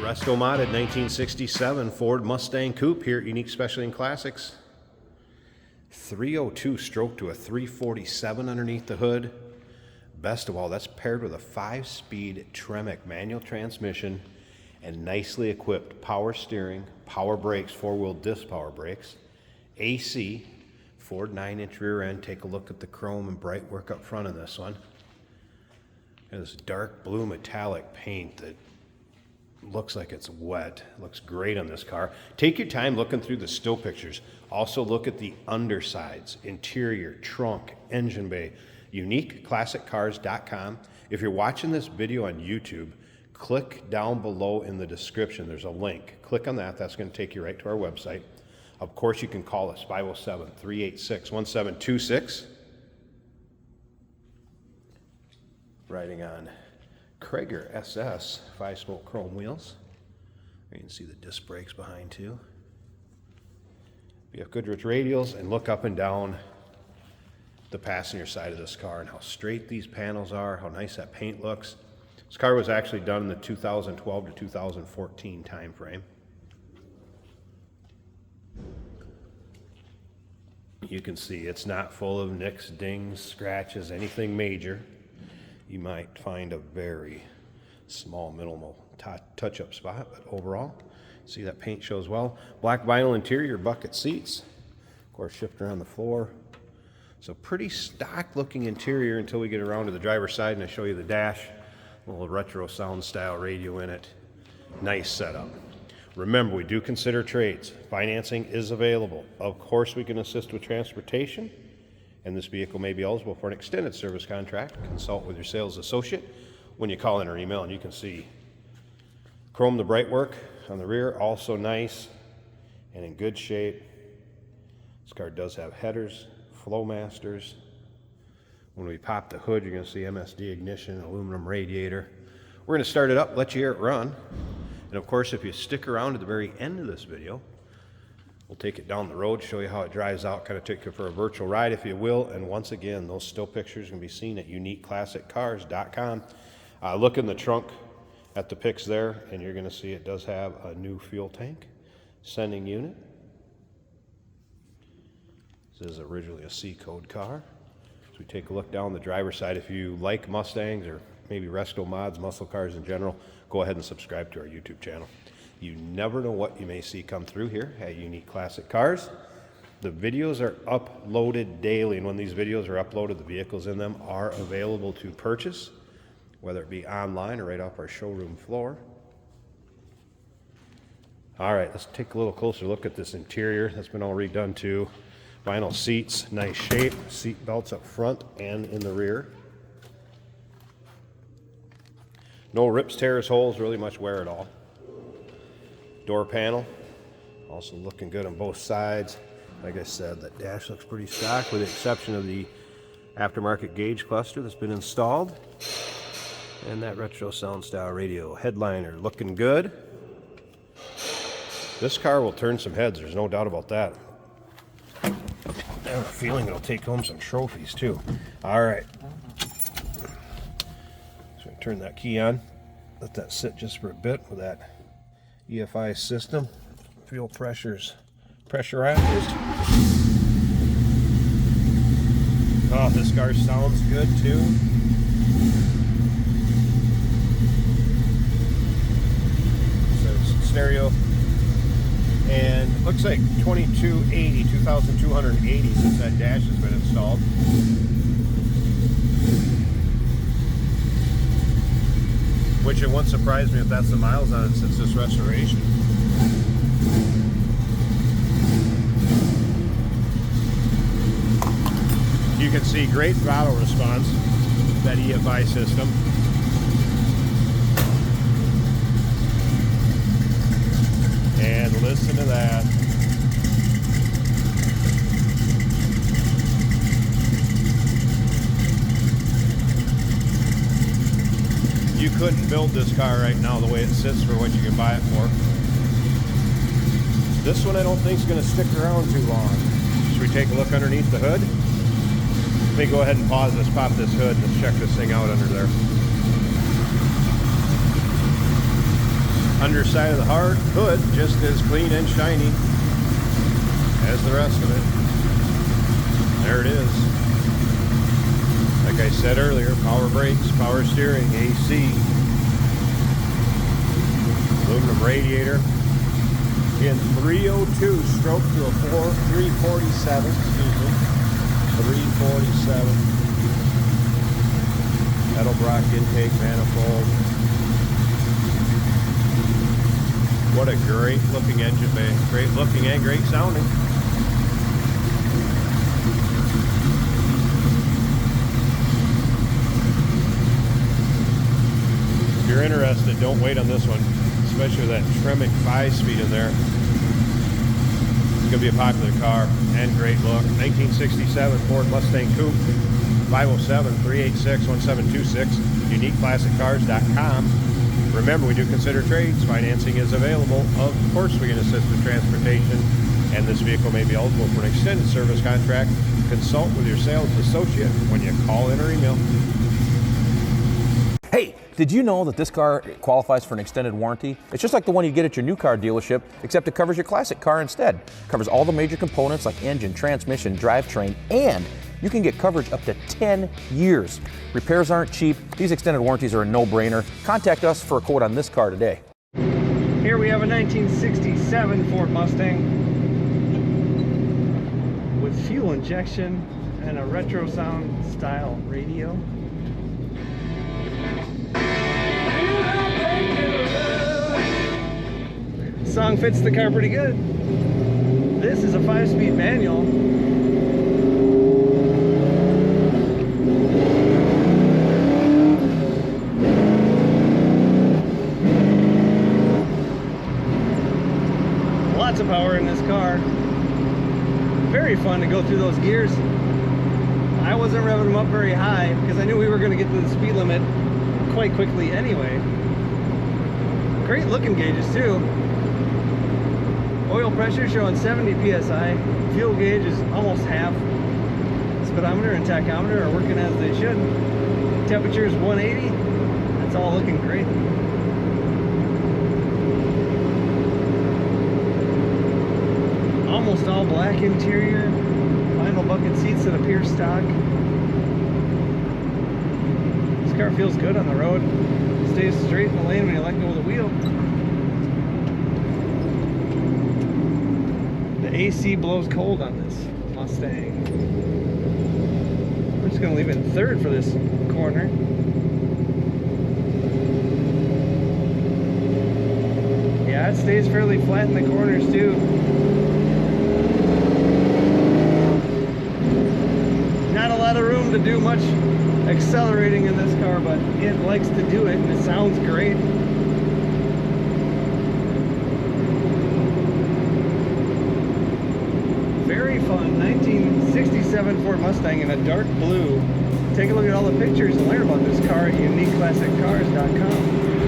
Resto modded 1967 Ford Mustang Coupe here at Unique Specialty and Classics. 302 stroke to a 347 underneath the hood. Best of all, that's paired with a 5-speed Tremec manual transmission and nicely equipped power steering, power brakes, 4-wheel disc power brakes, AC, Ford 9-inch rear end. Take a look at the chrome and bright work up front of this one. And this dark blue metallic paint that looks like it's wet. Looks great on this car. Take your time looking through the still pictures. Also look at the undersides, interior, trunk, engine bay. UniqueClassicCars.com. If you're watching this video on YouTube, click down below in the description. There's a link. Click on that. That's going to take you right to our website. Of course, you can call us 507-386-1726. Riding on Krager SS 5-spoke chrome wheels. You can see the disc brakes behind too. You have Goodrich radials, and look up and down the passenger side of this car and how straight these panels are, how nice that paint looks. This car was actually done in the 2012 to 2014 time frame. You can see it's not full of nicks, dings, scratches, anything major. You might find a very small minimal touch-up spot, but overall, see that paint shows well. Black vinyl interior, bucket seats, of course shifter on the floor. So pretty stock looking interior until we get around to the driver's side and I show you the dash. A little retro sound style radio in it. Nice setup. Remember, we do consider trades. Financing is available. Of course, we can assist with transportation, and this vehicle may be eligible for an extended service contract. Consult with your sales associate when you call in or email, and you can see chrome the bright work on the rear, also nice and in good shape. This car does have headers, Flowmasters. When we pop the hood, you're going to see MSD ignition, aluminum radiator. We're going to start it up, let you hear it run. And of course, if you stick around to the very end of this video, we'll take it down the road, show you how it drives out, kind of take you for a virtual ride, if you will. And once again, those still pictures can be seen at UniqueClassicCars.com. Look in the trunk at the pics there, and you're going to see it does have a new fuel tank sending unit. This is originally a C-code car. So we take a look down the driver's side. If you like Mustangs or maybe resto mods, muscle cars in general, go ahead and subscribe to our YouTube channel. You never know what you may see come through here at Unique Classic Cars. The videos are uploaded daily, and when these videos are uploaded, the vehicles in them are available to purchase, whether it be online or right off our showroom floor. All right, let's take a little closer look at this interior. That's been all redone too. Vinyl seats, nice shape. Seat belts up front and in the rear. No rips, tears, holes, really much wear at all. Door panel, also looking good on both sides. Like I said, that dash looks pretty stock with the exception of the aftermarket gauge cluster that's been installed. And that retro sound style radio. Headliner looking good. This car will turn some heads, there's no doubt about that. I have a feeling it'll take home some trophies too. All right. So turn that key on. Let that sit just for a bit with that EFI system. Fuel pressure's pressurized. Oh, this car sounds good too. So stereo. And it looks like 2,280 since that dash has been installed. Which it wouldn't surprise me if that's the miles on it since this restoration. You can see great throttle response, that EFI system. And listen to that. You couldn't build this car right now the way it sits for what you can buy it for. This one I don't think is going to stick around too long. Should we take a look underneath the hood? Let me go ahead and pause this, pop this hood, and let's check this thing out under there. Underside of the hood, just as clean and shiny as the rest of it. There it is. Like I said earlier, power brakes, power steering, AC, aluminum radiator. In 302 stroke to a 347, excuse me, 347. Edelbrock intake manifold. What a great looking engine bay. Great looking and great sounding. If you're interested, don't wait on this one, especially with that Tremec 5-speed in there. It's going to be a popular car and great look. 1967 Ford Mustang Coupe, 507-386-1726, uniqueclassiccars.com. Remember, we do consider trades. Financing is available. Of course, we can assist with transportation, and this vehicle may be eligible for an extended service contract. Consult with your sales associate when you call in or email. Hey, did you know that this car qualifies for an extended warranty? It's just like the one you get at your new car dealership, except it covers your classic car instead. It covers all the major components like engine, transmission, drivetrain, and you can get coverage up to 10 years. Repairs aren't cheap. These extended warranties are a no-brainer. Contact us for a quote on this car today. Here we have a 1967 Ford Mustang with fuel injection and a retro sound style radio. The song fits the car pretty good. This is a 5-speed manual. Lots of power in this car. Very fun to go through those gears. I wasn't revving them up very high because I knew we were going to get to the speed limit quite quickly anyway. Great looking gauges too. Oil pressure showing 70 psi. Fuel gauge is almost half. Speedometer and tachometer are working as they should. Temperature is 180. That's all looking great. Almost all black interior. Vinyl bucket seats that appear stock. This car feels good on the road. Stays straight in the lane when you let go of the wheel. The AC blows cold on this Mustang. We're just going to leave it in third for this corner. Yeah, it stays fairly flat in the corners too. Not a lot of room to do much accelerating in this car, but it likes to do it and it sounds great. Very fun 1967 Ford Mustang in a dark blue. Take a look at all the pictures and learn about this car at uniqueclassiccars.com.